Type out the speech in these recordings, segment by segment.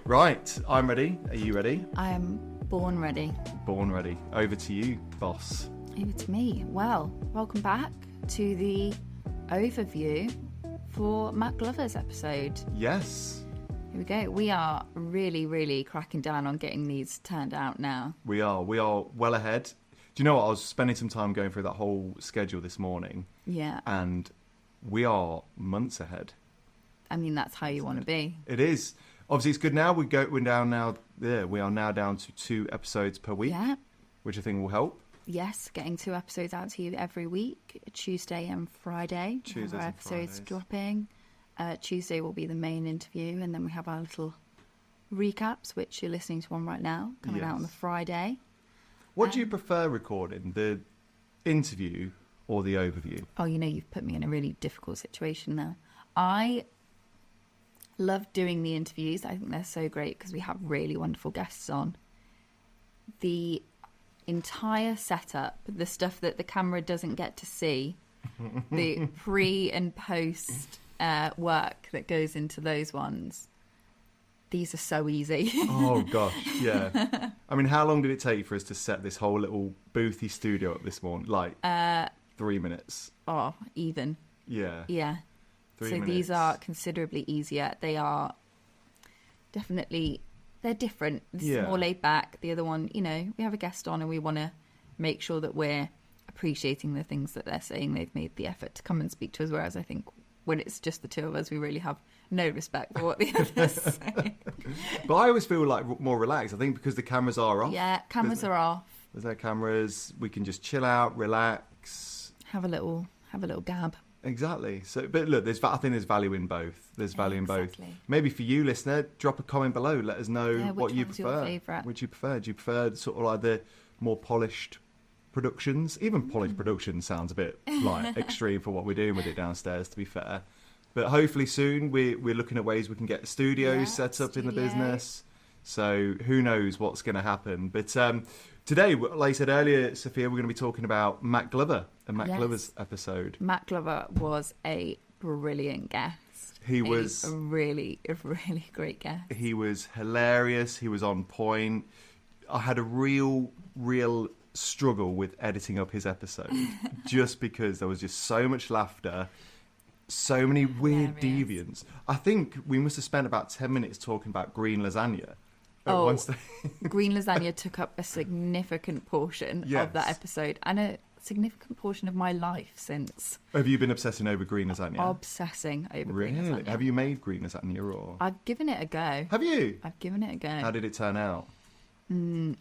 Right, I'm ready. Are you ready? I am born ready. Born ready. Over to you, boss. Over to me. Well, welcome back to the overview for Matt Glover's episode. Yes. Here we go. We are really cracking down on getting these turned out now. We are well ahead. Do you know what? I was spending some time going through that whole schedule this morning. Yeah. And we are months ahead. I mean, that's how you want to be. It is. Obviously, it's good now. We are now down to 2 episodes per week, Yeah. which I think will help. Yes, getting 2 episodes out to you every week, Tuesday and Friday. Tuesdays our and episodes Fridays. dropping. Tuesday will be the main interview, and then we have our little recaps, which you're listening to one right now, coming out on the Yes. Friday. What do you prefer recording, the interview or the overview? Oh, you've put me in a really difficult situation now. I love doing the interviews. I think they're so great because we have really wonderful guests on. The entire setup, the stuff that the camera doesn't get to see, the pre and post work that goes into those ones, these are so easy. Oh, gosh, yeah. I mean, how long did it take for us to set this whole little boothy studio up this morning? Like, 3 minutes. Oh, even. Yeah. Yeah. 3 So minutes. these are considerably easier. They are definitely, they're different. This is more laid back. The other one, we have a guest on and we want to make sure that we're appreciating the things that they're saying. They've made the effort to come and speak to us, whereas I think when it's just the two of us, we really have no respect for what the others say. But I always feel like more relaxed. I think because the cameras are off. Yeah, cameras are off. There's no cameras. We can just chill out, relax. Have a little gab. Exactly. So, but look, I think there's value in both. There's value in both. Exactly. Maybe for you, listener, drop a comment below. Let us know what you one's prefer. your favourite? Which you prefer? Do you prefer sort of like the more polished productions? Even polished production sounds a bit like extreme for what we're doing with it downstairs, to be fair. But hopefully soon we're looking at ways we can get studios set up in the business. So who knows what's going to happen. But today, like I said earlier, Sophia, we're going to be talking about Matt Glover and Matt Glover's episode. Matt Glover was a brilliant guest. He was a really great guest. He was hilarious. He was on point. I had a real struggle with editing up his episode just because there was just so much laughter, so many weird deviants. I think we must have spent about 10 minutes talking about green lasagna. Green lasagna took up a significant portion of that episode and a significant portion of my life since. Have you been obsessing over green lasagna? Obsessing over green lasagna. Really? Have you made green lasagna or? I've given it a go. Have you? I've given it a go. How did it turn out?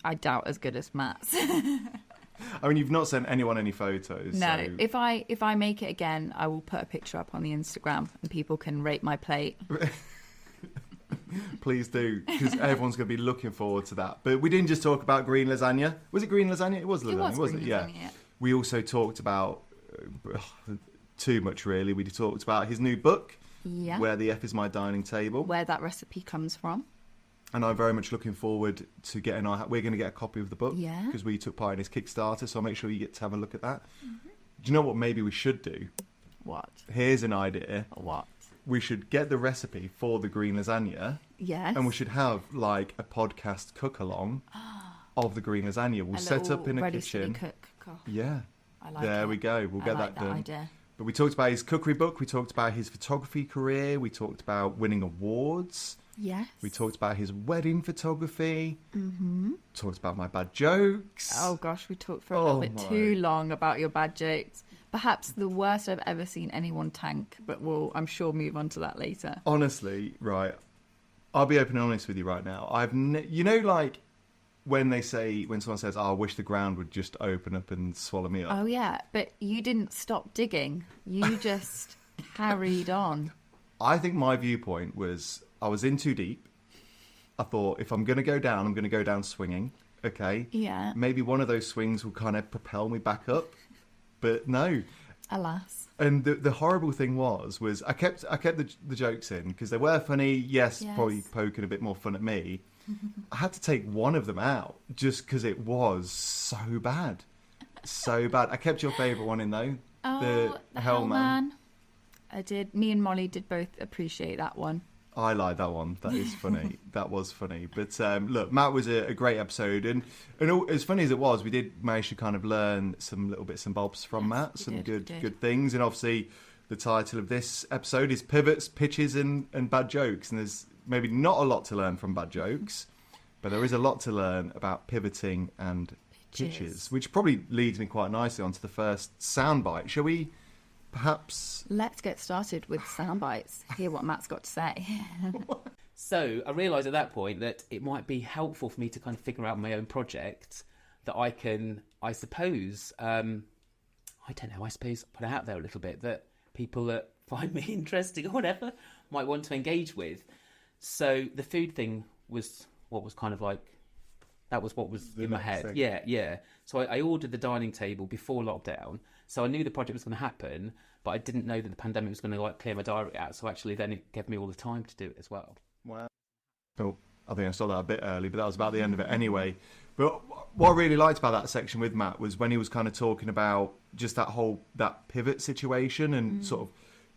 I doubt as good as Matt's. I mean, you've not sent anyone any photos. No. So... If I make it again, I will put a picture up on the Instagram and people can rate my plate. Please do, because everyone's going to be looking forward to that. But we didn't just talk about green lasagna. Was it green lasagna? It was lasagna, wasn't it? Yeah. We also talked about, too much really, we talked about his new book, Where the F Is My Dining Table. Where that recipe comes from. And I'm very much looking forward to getting we're going to get a copy of the book. Yeah. Because we took part in his Kickstarter, so I'll make sure you get to have a look at that. Mm-hmm. Do you know what maybe we should do? What? Here's an idea. What? We should get the recipe for the green lasagna. Yes. And we should have like a podcast cook along of the green lasagna. We'll set up in a kitchen. Cook. Yeah. I like there it. we go. We'll get like that done. Idea. But we talked about his cookery book. We talked about his photography career. We talked about winning awards. Yes. We talked about his wedding photography. Mm-hmm. Talked about my bad jokes. Oh gosh, we talked for a little bit too long about your bad jokes. Perhaps the worst I've ever seen anyone tank, but we'll, I'm sure, move on to that later. Honestly, right, I'll be open and honest with you right now. Like when someone says, "Oh, I wish the ground would just open up and swallow me up." Oh yeah, but you didn't stop digging. You just carried on. I think my viewpoint was I was in too deep. I thought if I'm going to go down, I'm going to go down swinging. Okay. Yeah. Maybe one of those swings will kind of propel me back up. But no. Alas. And the horrible thing was I kept the jokes in because they were funny. Yes, probably poking a bit more fun at me. I had to take one of them out just because it was so bad. So bad. I kept your favourite one in though. Oh, the Hellman. I did. Me and Molly did both appreciate that one. I like that one. That is funny. That was funny. But look, Matt was a great episode, and as funny as it was, we did manage to kind of learn some little bits and bobs from Matt, some good things, and obviously the title of this episode is Pivots, Pitches, and Bad Jokes, and there's maybe not a lot to learn from bad jokes, but there is a lot to learn about pivoting and pitches, which probably leads me quite nicely onto the first soundbite. Shall we? Perhaps. Let's get started with sound bites. Hear what Matt's got to say. So I realised at that point that it might be helpful for me to kind of figure out my own project that I can, I suppose, put it out there a little bit that people that find me interesting or whatever might want to engage with. So the food thing was what was kind of like, that was what was in my head. Yeah. So I ordered the dining table before lockdown. So I knew the project was going to happen, but I didn't know that the pandemic was going to like clear my diary out. So actually then it gave me all the time to do it as well. Wow. Well, I think I saw that a bit early, but that was about the end of it anyway. But what I really liked about that section with Matt was when he was kind of talking about just that pivot situation and sort of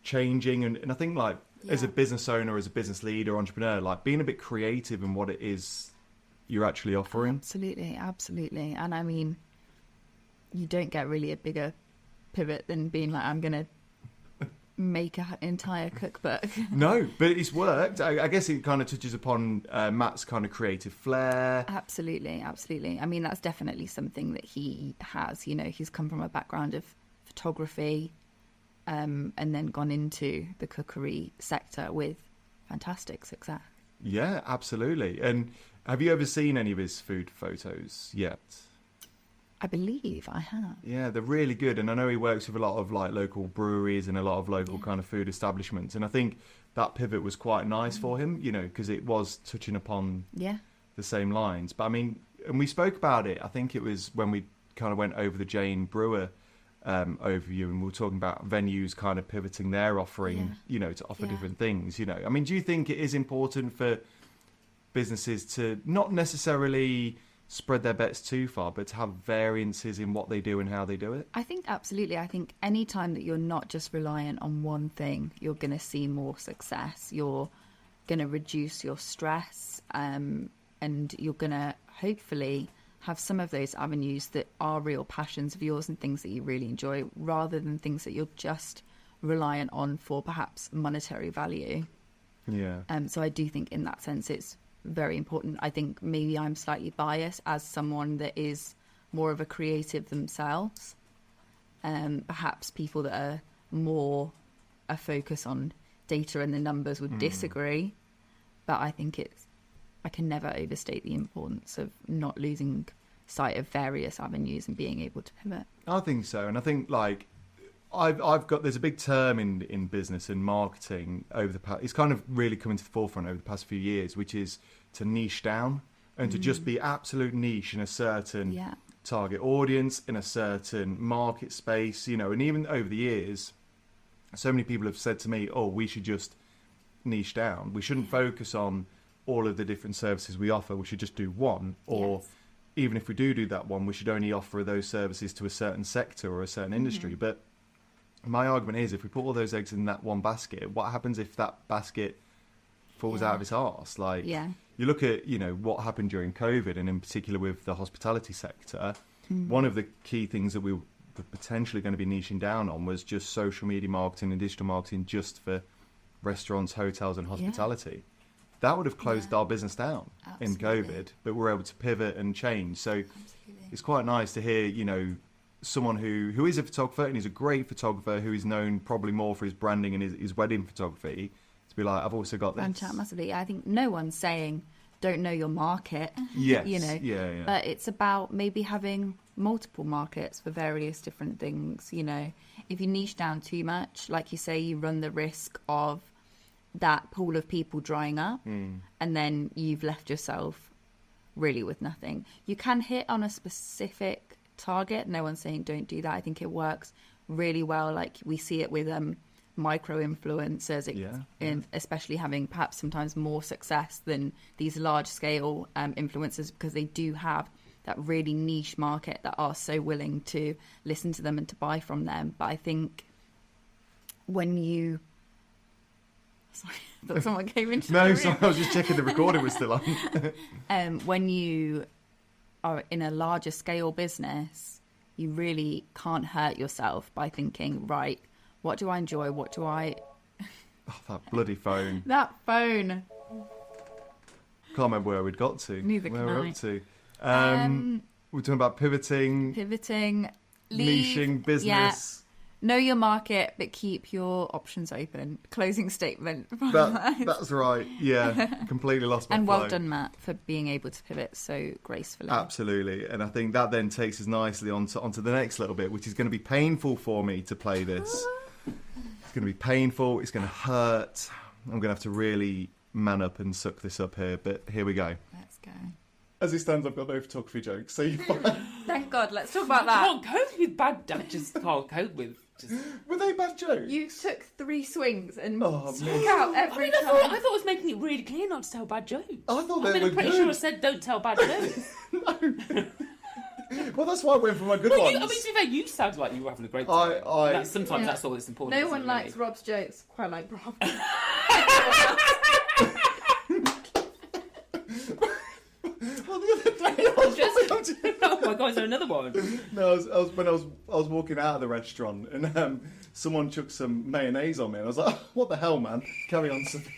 changing. And I think like as a business owner, as a business leader, entrepreneur, like being a bit creative in what it is you're actually offering. Absolutely. And I mean, you don't get really a bigger pivot than being like, I'm going to make an entire cookbook. No, but it's worked. I guess it kind of touches upon Matt's kind of creative flair. Absolutely. I mean, that's definitely something that he has. You know, he's come from a background of photography and then gone into the cookery sector with fantastic success. Yeah, absolutely. And have you ever seen any of his food photos yet? I believe I have. Yeah, they're really good. And I know he works with a lot of like local breweries and a lot of local kind of food establishments. And I think that pivot was quite nice for him, you know, because it was touching upon the same lines. But I mean, and we spoke about it, I think it was when we kind of went over the Jane Brewer overview, and we were talking about venues kind of pivoting their offering, you know, to offer different things, you know. I mean, do you think it is important for businesses to not necessarily spread their bets too far, but to have variances in what they do and how they do it? I think absolutely. I think any time that you're not just reliant on one thing, you're going to see more success. You're going to reduce your stress, and you're going to hopefully have some of those avenues that are real passions of yours and things that you really enjoy, rather than things that you're just reliant on for perhaps monetary value. Yeah. So I do think in that sense it's very important. I think maybe I'm slightly biased as someone that is more of a creative themselves. Perhaps people that are more a focus on data and the numbers would disagree, but I think I can never overstate the importance of not losing sight of various avenues and being able to pivot. I think so. And I think like there's a big term in business and marketing over the past, it's kind of really coming to the forefront over the past few years, which is to niche down and to just be absolute niche in a certain target audience, in a certain market space, you know. And even over the years, so many people have said to me, oh, we should just niche down. We shouldn't focus on all of the different services we offer. We should just do one, or even if we do that one, we should only offer those services to a certain sector or a certain industry. But my argument is, if we put all those eggs in that one basket, what happens if that basket falls out of its arse? Like, you look at, you know, what happened during COVID, and in particular with the hospitality sector, one of the key things that we were potentially going to be niching down on was just social media marketing and digital marketing just for restaurants, hotels and hospitality. That would have closed our business down in COVID, but we're able to pivot and change. So it's quite nice to hear, you know, someone who is a photographer, and he's a great photographer, who is known probably more for his branding and his wedding photography, to be like, I've also got this. Branch out massively. I think no one's saying don't know your market. Yes. You know, but it's about maybe having multiple markets for various different things. You know, if you niche down too much, like you say, you run the risk of that pool of people drying up, and then you've left yourself really with nothing. You can hit on a specific target. No one's saying don't do that. I think it works really well. Like we see it with micro influencers, especially having perhaps sometimes more success than these large scale influencers, because they do have that really niche market that are so willing to listen to them and to buy from them. But I think when you Sorry, I thought someone came into No, the sorry, I was just checking the recording was still on. When you are in a larger scale business, you really can't hurt yourself by thinking, right, what do I enjoy? What do I... Oh, that bloody phone. That phone. Can't remember where we'd got to. Neither where can we're I. up to. We're talking about pivoting, Leave. niching business. Yeah. Know your market, but keep your options open. Closing statement. That's right. Yeah, completely lost my And flow. well done, Matt, for being able to pivot so gracefully. Absolutely. And I think that then takes us nicely onto the next little bit, which is going to be painful for me to play this. It's going to be painful. It's going to hurt. I'm going to have to really man up and suck this up here. But here we go. Let's go. As it stands, I've got no photography jokes. So you Thank God. Let's talk about I that. can't cope with bad. I just can't cope with. Just... Were they bad jokes? You took 3 swings and Oh, took man. out I every mean, I time. thought I was making it really clear not to tell bad jokes. I thought I they mean, were I'm pretty good. sure I said don't tell bad jokes. Well, that's why I went for my good Well, ones. I mean, to be fair, you sound like you were having a great time. Sometimes Yeah. that's all that's important. No isn't one it, likes really? Rob's jokes. Quite like Rob. Well, the other day I was Oh my God, is there another one? No, I was walking out of the restaurant and someone chucked some mayonnaise on me and I was like, what the hell, man? Carry on, Sophia.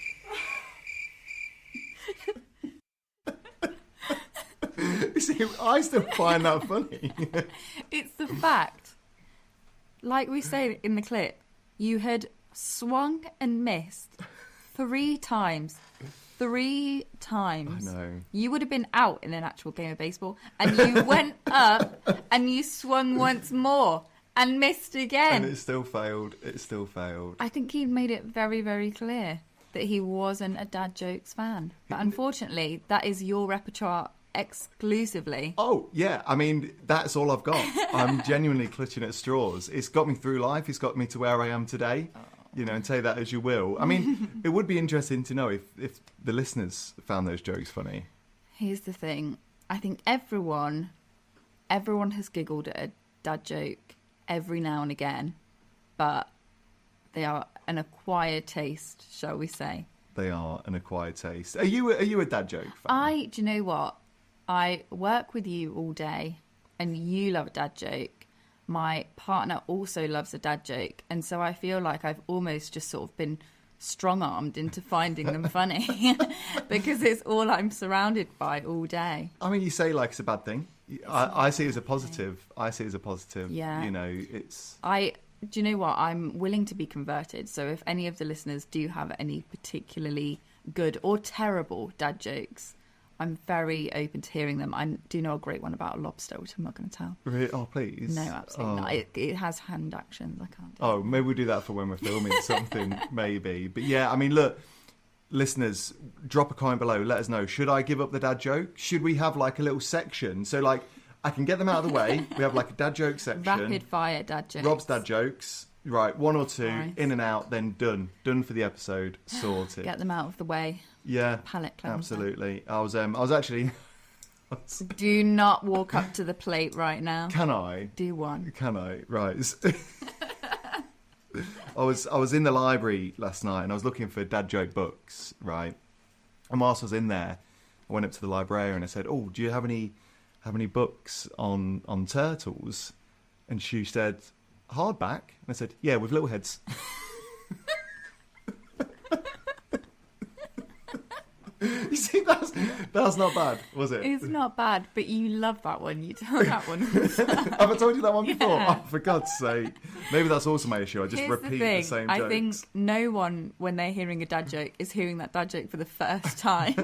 You see, I still find that funny. It's the fact, like we say in the clip, you had swung and missed 3 times. 3 times. I know. You would have been out in an actual game of baseball, and you went up and you swung once more and missed again. And it still failed. It still failed. I think he made it very, very clear that he wasn't a dad jokes fan. But unfortunately, that is your repertoire exclusively. Oh, yeah. I mean, that's all I've got. I'm genuinely clutching at straws. It's got me through life. It's got me to where I am today. You know, and take that as you will. I mean, it would be interesting to know if the listeners found those jokes funny. Here's the thing. I think everyone has giggled at a dad joke every now and again, but they are an acquired taste, shall we say. They are an acquired taste. Are you a dad joke fan? Do you know what? I work with you all day and you love a dad joke. My partner also loves a dad joke. And so I feel like I've almost just sort of been strong-armed into finding them funny because it's all I'm surrounded by all day. I mean, you say like it's a bad thing. I see it as a positive. I see it as a positive. Yeah. You know, it's... Do you know what? I'm willing to be converted. So if any of the listeners do have any particularly good or terrible dad jokes, I'm very open to hearing them. I do know a great one about a lobster, which I'm not going to tell. Really? Oh, please. No, absolutely not. It has hand actions. I can't do it. Oh, maybe we'll do that for when we're filming something, maybe. But yeah, I mean, look, listeners, drop a comment below. Let us know. Should I give up the dad joke? Should we have like a little section? So like, I can get them out of the way. We have like a dad joke section. Rapid fire dad jokes. Rob's dad jokes. Right, 1 or 2, Nice. in and out, then done. Done for the episode, sorted. Get them out of the way. Yeah, Palate cleanser. absolutely. I was actually... Do not walk up to the plate right now. Can I? Do one. Can I? Right. I was in the library last night and I was looking for dad joke books, right? And whilst I was in there, I went up to the librarian and I said, "Oh, do you have any books on turtles?" And she said, "Hardback?" And I said, "Yeah, with little heads." You see, that's not bad, was it? It's not bad, but you love that one. You tell that one. Have I told you that one before? Yeah. Oh, for God's sake. Maybe that's also my issue. I just Here's repeat the thing. same I jokes. think no one, when they're hearing a dad joke, is hearing that dad joke for the first time.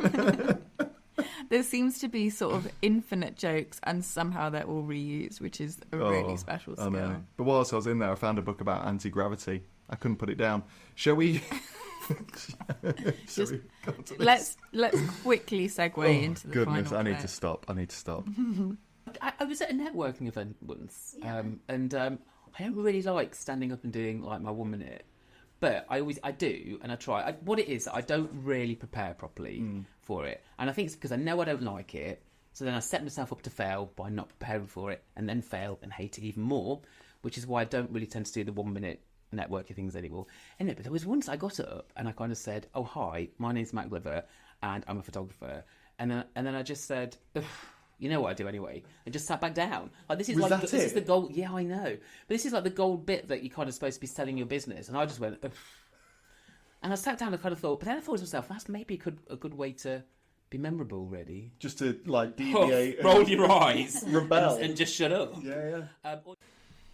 There seems to be sort of infinite jokes, and somehow they're all reused, which is a really special I skill. know. But whilst I was in there, I found a book about anti-gravity. I couldn't put it down. Shall we... Just- go on to this? Let's quickly segue into the goodness, final I need clip. to stop. I was at a networking event once, and I don't really like standing up and doing like my 1 minute, but I do, and I try. What it is, I don't really prepare properly for it, and I think it's because I know I don't like it, so then I set myself up to fail by not preparing for it, and then fail and hate it even more, which is why I don't really tend to do the 1 minute networking things anymore. Anyway, but there was once I got up and I kind of said, "Oh, hi, my name's Matt Glover and I'm a photographer." And then I just said, "Ugh, you know what I do anyway," and just sat back down. Like, this is this is the gold. Yeah, I know, but this is like the gold bit that you're kind of supposed to be selling your business. And I just went, ugh. And I sat down and kind of thought, but then I thought to myself, that's maybe a good way to be memorable, really. Just to like deviate, roll your eyes, rebel, and just shut up. Yeah.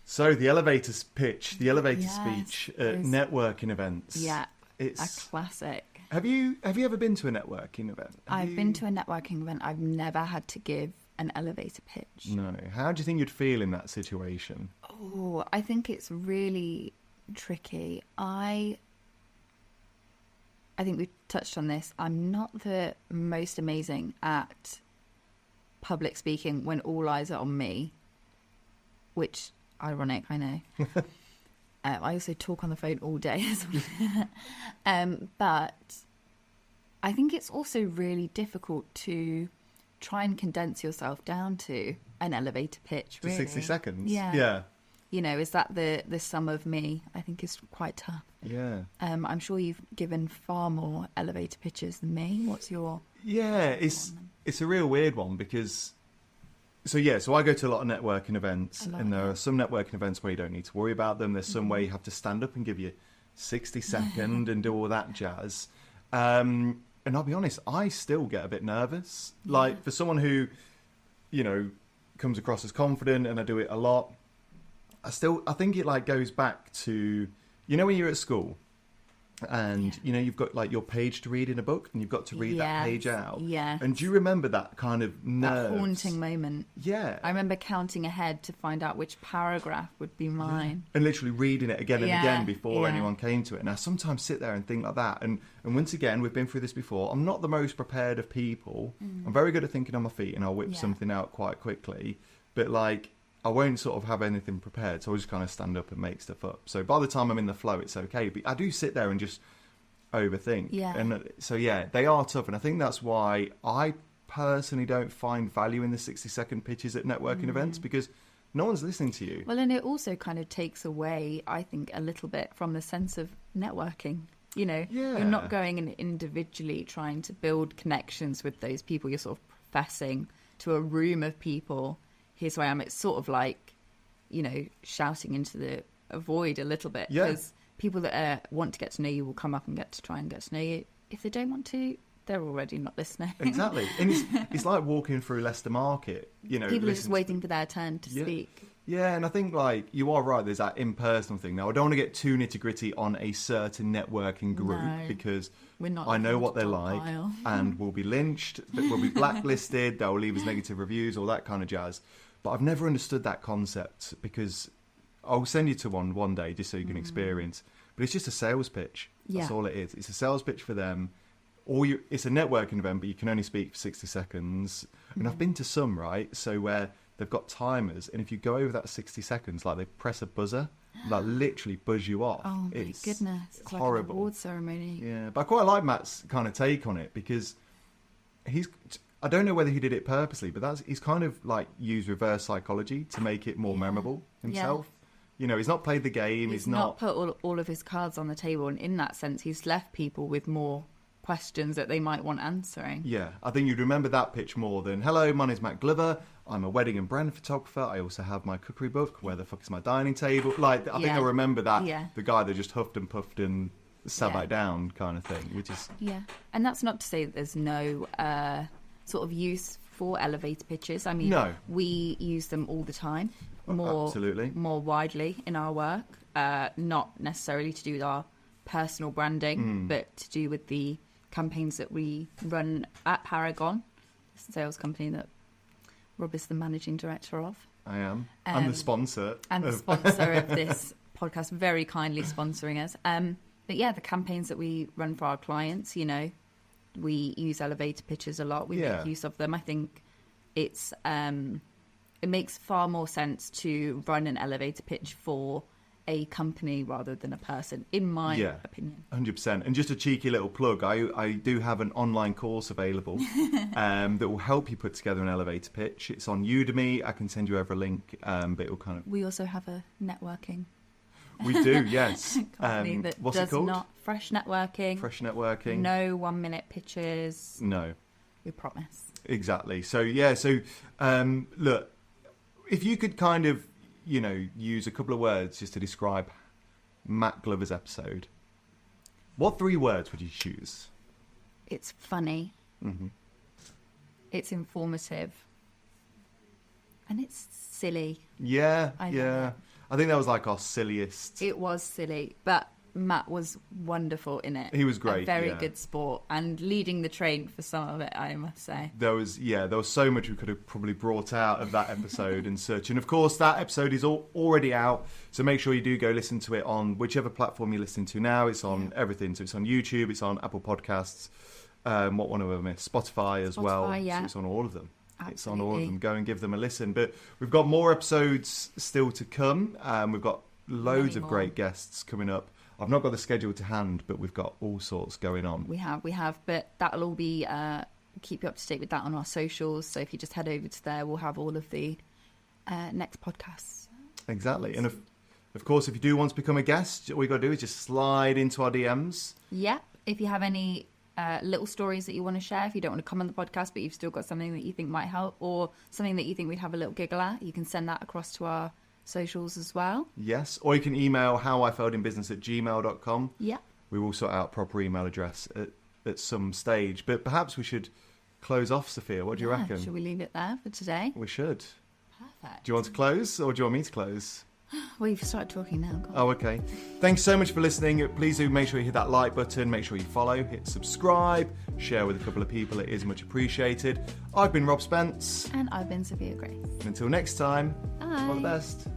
So the elevator pitch, the elevator Yes, speech at networking events. Yeah, it's a classic. Have you ever been to a networking event? I've been to a networking event. I've never had to give an elevator pitch. No. How do you think you'd feel in that situation? Oh, I think it's really tricky. I think we've touched on this. I'm not the most amazing at public speaking when all eyes are on me, which, ironic, I know. I also talk on the phone all day as well. But I think it's also really difficult to try and condense yourself down to an elevator pitch, really. 60 seconds? Yeah. You know, is that the sum of me? I think is quite tough. Yeah. I'm sure you've given far more elevator pitches than me. What's your... Yeah, it's a real weird one because... So I go to a lot of networking events, and there are some networking events where you don't need to worry about them. There's some where you have to stand up and give you 60 second and do all that jazz. And I'll be honest, I still get a bit nervous. Like, for someone who, you know, comes across as confident, and I do it a lot, I think it like goes back to, you know, when you're at school and you know you've got like your page to read in a book and you've got to read that page out. Yeah. And do you remember that kind of nerves? That haunting moment. Yeah. I remember counting ahead to find out which paragraph would be mine. And literally reading it again and again before anyone came to it. And I sometimes sit there and think like that. And once again, we've been through this before. I'm not the most prepared of people. I'm very good at thinking on my feet and I'll whip something out quite quickly. But like, I won't sort of have anything prepared, so I'll just kind of stand up and make stuff up. So by the time I'm in the flow, it's okay. But I do sit there and just overthink. Yeah. And so, they are tough. And I think that's why I personally don't find value in the 60-second pitches at networking events, because no one's listening to you. Well, and it also kind of takes away, I think, a little bit from the sense of networking. You know, you're not going and individually trying to build connections with those people. You're sort of professing to a room of people. Here's who I am. It's sort of like, you know, shouting into the void a little bit. Because people that want to get to know you will come up and try and get to know you. If they don't want to, they're already not listening. Exactly. And it's like walking through Leicester Market, you know. People are just waiting for their turn to speak. Yeah, and I think, like, you are right, there's that impersonal thing. Now, I don't want to get too nitty-gritty on a certain networking group, because I know what they're like, and we'll be lynched, we'll be blacklisted, they'll leave us negative reviews, all that kind of jazz. But I've never understood that concept, because I'll send you to one day just so you can experience. But it's just a sales pitch. That's all it is. It's a sales pitch for them. It's a networking event, but you can only speak for 60 seconds. And I've been to some, right? So where they've got timers, and if you go over that 60 seconds, like they press a buzzer, like literally buzz you off. Oh my goodness. It's like horrible. An award ceremony. Yeah, but I quite like Matt's kind of take on it, because I don't know whether he did it purposely, but he's kind of like used reverse psychology to make it more memorable himself. You know, he's not played the game. He's not put all of his cards on the table, and in that sense, he's left people with more questions that they might want answering. Yeah, I think you'd remember that pitch more than, "Hello, my name's Matt Glover. I'm a wedding and brand photographer. I also have my cookery book. Where the fuck is my dining table?" Like, I think I remember that, the guy that just huffed and puffed and sat back down kind of thing, which is... Yeah, and that's not to say that there's no sort of use for elevator pitches. I mean, we use them all the time. Absolutely. More widely in our work, not necessarily to do with our personal branding, but to do with the campaigns that we run at Paragon, the sales company that Rob is the managing director of. I am. I'm the sponsor. And the sponsor of this podcast, very kindly sponsoring us. But yeah, the campaigns that we run for our clients, you know, we use elevator pitches a lot. We make use of them. I think it makes far more sense to run an elevator pitch for a company rather than a person, in my opinion. 100%. And just a cheeky little plug, I do have an online course available that will help you put together an elevator pitch. It's on Udemy. I can send you over a link, but it will kind of... We also have a networking. We do, yes. Company that what's does it called? not Fresh Networking. Fresh Networking. No 1 minute pitches. No. We promise. Exactly. So, yeah, look, if you could kind of, use a couple of words just to describe Matt Glover's episode, what 3 words would you choose? It's funny. Mm-hmm. It's informative. And it's silly. Yeah, I yeah. know. I think that was like our silliest. It was silly, but Matt was wonderful in it. He was great, A very yeah. good sport and leading the train for some of it, I must say. There was so much we could have probably brought out of that episode and such. And of course, that episode is already out. So make sure you do go listen to it on whichever platform you're listening to now. It's on everything. So it's on YouTube, it's on Apple Podcasts. What one of them is? Spotify as well. Yeah. So it's on all of them. Absolutely. It's on all of them. Go and give them a listen. But we've got more episodes still to come. We've got loads Many of more. great guests coming up. I've not got the schedule to hand, but we've got all sorts going on. We have, but that'll all be, keep you up to date with that on our socials. So if you just head over to there, we'll have all of the next podcasts. Exactly. And of course, if you do want to become a guest, all you got to do is just slide into our DMs. Yeah. If you have any little stories that you want to share, if you don't want to come on the podcast, but you've still got something that you think might help or something that you think we'd have a little giggle at, you can send that across to our socials as well. Yes. Or you can email howifailedinbusiness@gmail.com. Yeah. We will sort out proper email address at some stage. But perhaps we should close off, Sophia. What do you reckon? Should we leave it there for today? We should. Perfect. Do you want to close or do you want me to close? Well, you've started talking now. Go on. Oh, okay. Thanks so much for listening. Please do make sure you hit that like button, make sure you follow, hit subscribe, share with a couple of people. It is much appreciated. I've been Rob Spence. And I've been Sophia Grace. And until next time, Bye. all the best.